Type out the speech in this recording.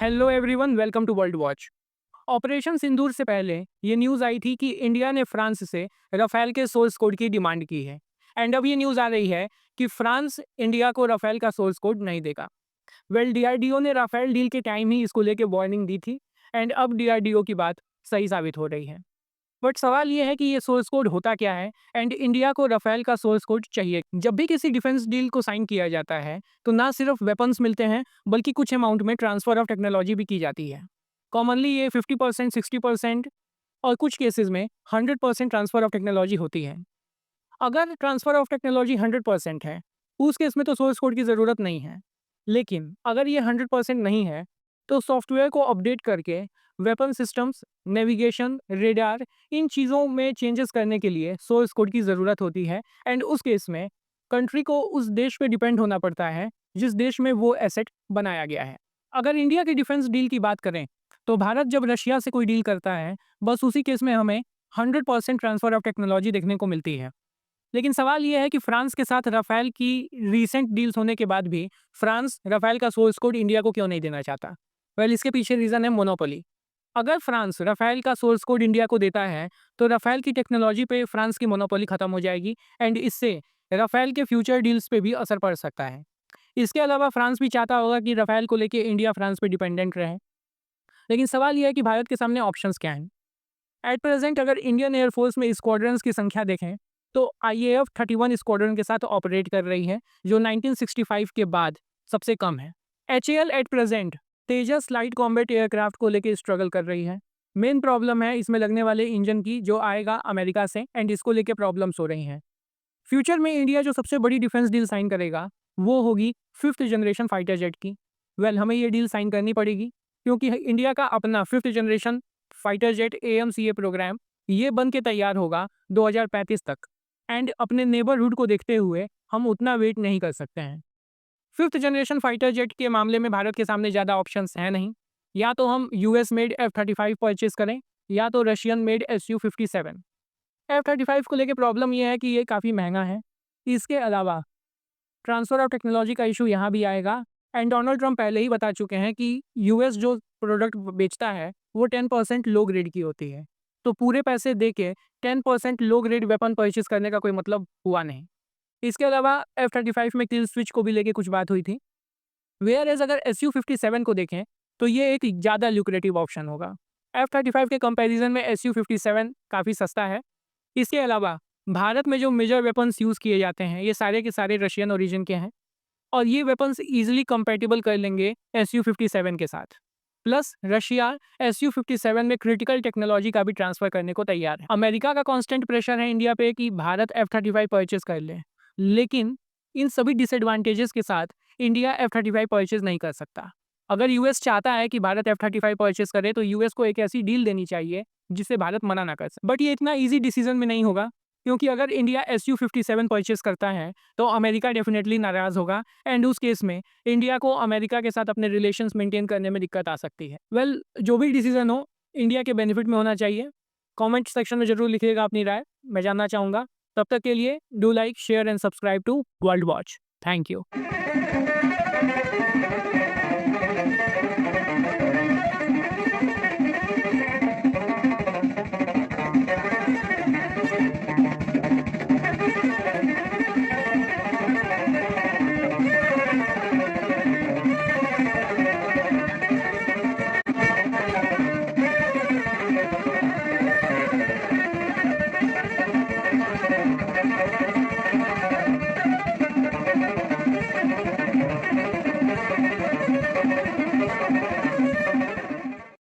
Hello everyone, welcome to world watch. Operation Sindoor से पहले ये न्यूज़ आई थी कि इंडिया ने फ्रांस से राफेल के सोर्स कोड की डिमांड की है। एंड अब ये न्यूज़ आ रही है कि फ्रांस इंडिया को राफेल का सोर्स कोड नहीं देगा। वेल, डीआरडीओ ने राफेल डील के टाइम ही इसको लेके वार्निंग दी थी। एंड अब डीआरडीओ की बात सही साबित हो रही है। बट सवाल ये है कि ये सोर्स कोड होता क्या है एंड इंडिया को राफेल का सोर्स कोड चाहिए। जब भी किसी डिफेंस डील को साइन किया जाता है तो ना सिर्फ वेपन्स मिलते हैं बल्कि कुछ अमाउंट में ट्रांसफर ऑफ टेक्नोलॉजी भी की जाती है। कॉमनली ये 50%, 60% और कुछ केसेस में 100% ट्रांसफर ऑफ टेक्नोलॉजी होती है। अगर ट्रांसफर ऑफ टेक्नोलॉजी 100% है, उस केस में तो सोर्स कोड की ज़रूरत नहीं है। लेकिन अगर ये 100% नहीं है, तो सॉफ्टवेयर को अपडेट करके वेपन सिस्टम्स, नेविगेशन, रेडार, इन चीज़ों में चेंजेस करने के लिए सोर्स कोड की ज़रूरत होती है। एंड उस केस में कंट्री को उस देश पे डिपेंड होना पड़ता है जिस देश में वो एसेट बनाया गया है। अगर इंडिया की डिफेंस डील की बात करें, तो भारत जब रशिया से कोई डील करता है, बस उसी केस में हमें 100% ट्रांसफ़र ऑफ टेक्नोलॉजी देखने को मिलती है। लेकिन सवाल ये है कि फ्रांस के साथ राफेल की रीसेंट डील्स होने के बाद भी फ्रांस राफेल का सोर्स कोड इंडिया को क्यों नहीं देना चाहता? वेल, इसके पीछे रीज़न है मोनोपोली। अगर फ्रांस राफेल का सोर्स कोड इंडिया को देता है, तो राफेल की टेक्नोलॉजी पे फ्रांस की मोनोपोली खत्म हो जाएगी। एंड इससे राफेल के फ्यूचर डील्स पे भी असर पड़ सकता है। इसके अलावा फ्रांस भी चाहता होगा कि राफेल को लेके इंडिया फ्रांस पे डिपेंडेंट रहे। लेकिन सवाल यह है कि भारत के सामने ऑप्शंस क्या हैं? एट प्रेजेंट अगर इंडियन एयरफोर्स में स्क्वाड्रंस की संख्या देखें, तो आईएएफ 31 स्क्वाड्रन के साथ ऑपरेट कर रही है, जो 1965 के बाद सबसे कम है। HAL at present Tejas light combat aircraft को लेकर स्ट्रगल कर रही है। मेन प्रॉब्लम है इसमें लगने वाले इंजन की, जो आएगा अमेरिका से, एंड इसको लेकर प्रॉब्लम्स हो रही हैं। फ्यूचर में इंडिया जो सबसे बड़ी डिफेंस डील साइन करेगा, वो होगी 5th जनरेशन फाइटर जेट की। वेल, हमें ये डील साइन करनी पड़ेगी क्योंकि इंडिया का अपना 5th generation fighter jet AMCA program ये बन के तैयार होगा 2035 तक। एंड अपने नेबरहुड को देखते हुए हम उतना वेट नहीं कर सकते हैं। 5th जनरेशन फाइटर जेट के मामले में भारत के सामने ज़्यादा ऑप्शंस हैं नहीं। या तो हम यूएस मेड F-35 परचेज करें, या तो रशियन मेड Su-57। F-35 को लेके प्रॉब्लम ये है कि ये काफ़ी महंगा है। इसके अलावा ट्रांसफ़र ऑफ टेक्नोलॉजी का इशू यहाँ भी आएगा। एंड डोनाल्ड ट्रंप पहले ही बता चुके हैं कि यूएस जो प्रोडक्ट बेचता है वो 10% लो ग्रेड की होती है। तो पूरे पैसे दे के 10% लो ग्रेड वेपन परचेज़ करने का कोई मतलब हुआ नहीं। इसके अलावा F-35 में किल स्विच को भी लेके कुछ बात हुई थी। वेयर एज़ अगर Su-57 को देखें, तो ये एक ज़्यादा ल्यूक्रेटिव ऑप्शन होगा। F-35 के कंपैरिजन में Su-57 काफ़ी सस्ता है। इसके अलावा भारत में जो मेजर वेपन्स यूज़ किए जाते हैं, ये सारे के सारे रशियन ओरिजिन के हैं और ये वेपन्स ईज़िली कंपैटिबल कर लेंगे Su-57 के साथ। प्लस रशिया Su-57 में क्रिटिकल टेक्नोलॉजी का भी ट्रांसफ़र करने को तैयार है। अमेरिका का कांस्टेंट प्रेशर है इंडिया पे कि भारत F-35 परचेज़ कर ले। लेकिन इन सभी डिसएडवांटेजेस के साथ इंडिया F-35 परचेज़ नहीं कर सकता। अगर यूएस चाहता है कि भारत F-35 परचेज़ करे, तो यूएस को एक ऐसी डील देनी चाहिए जिसे भारत मना ना कर सके। बट ये इतना ईज़ी डिसीजन में नहीं होगा, क्योंकि अगर इंडिया Su-57 परचेज़ करता है, तो अमेरिका डेफिनेटली नाराज़ होगा। एंड उस केस में इंडिया को अमेरिका के साथ अपने रिलेशंस मेंटेन करने में दिक्कत आ सकती है। वेल, जो भी डिसीजन हो, इंडिया के बेनिफिट में होना चाहिए। कमेंट सेक्शन में ज़रूर लिखिएगा अपनी राय, मैं जानना चाहूँगा। तब तक के लिए do like, share and subscribe to world Watch. Thank you.